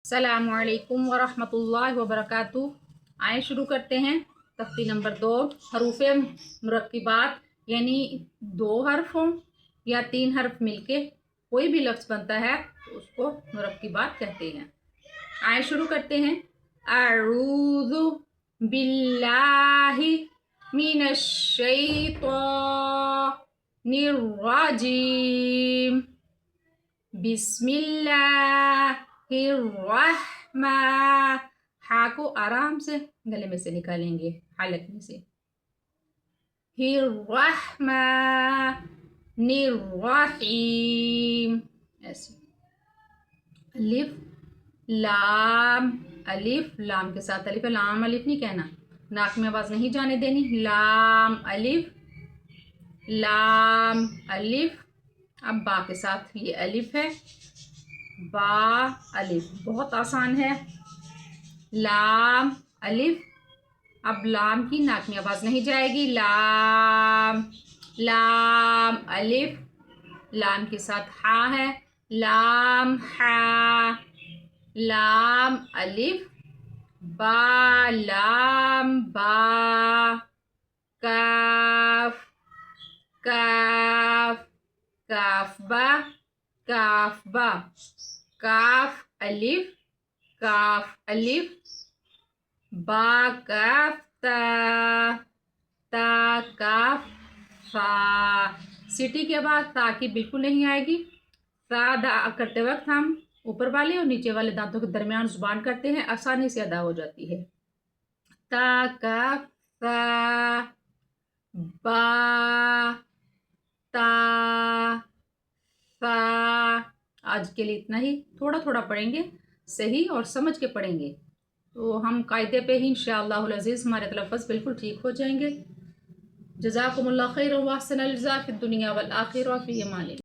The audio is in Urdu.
السلام علیکم ورحمۃ اللہ وبرکاتہ۔ آئیں شروع کرتے ہیں تختی نمبر 2، حروف مرکبات، یعنی 2 حرفوں یا 3 حرف مل کے کوئی بھی لفظ بنتا ہے تو اس کو مرکبات کہتے ہیں۔ آئیں شروع کرتے ہیں۔ اعوذ باللہ من الشیطان الرجیم، بسم اللہ الرحمن، ہا کو آرام سے گلے میں سے نکالیں گے، حلق میں سے، الرحمن الرحیم، ایسے۔ الف لام، الف لام کے ساتھ الف لام الف نہیں کہنا، ناک میں آواز نہیں جانے دینی، لام الف لام الف۔ اب با کے ساتھ یہ الف ہے، با الف، بہت آسان ہے، لام الف۔ اب لام کی ناک میں آواز نہیں جائے گی، لام لام الف، لام کے ساتھ ہا ہے، لام ہا، لام الف، با لام با، کاف کاف کاف با، کاف با، کاف الف کاف الف، با کاف تا، تا کاف فا۔ سیٹی کے بعد تا کی بالکل نہیں آئے گی، تا ادا کرتے وقت ہم اوپر والے اور نیچے والے دانتوں کے درمیان زبان کرتے ہیں، آسانی سے ادا ہو جاتی ہے۔ تا کاف فا، با تا فا۔ آج کے لیے اتنا ہی، تھوڑا تھوڑا پڑھیں گے، صحیح اور سمجھ کے پڑھیں گے تو ہم قاعدے پہ ہی انشاءاللہ العزیز ہمارے تلفظ بالکل ٹھیک ہو جائیں گے۔ جزاکم اللہ خیر و احسن الجزاء فی الدنیا والآخرہ، فی امان اللہ۔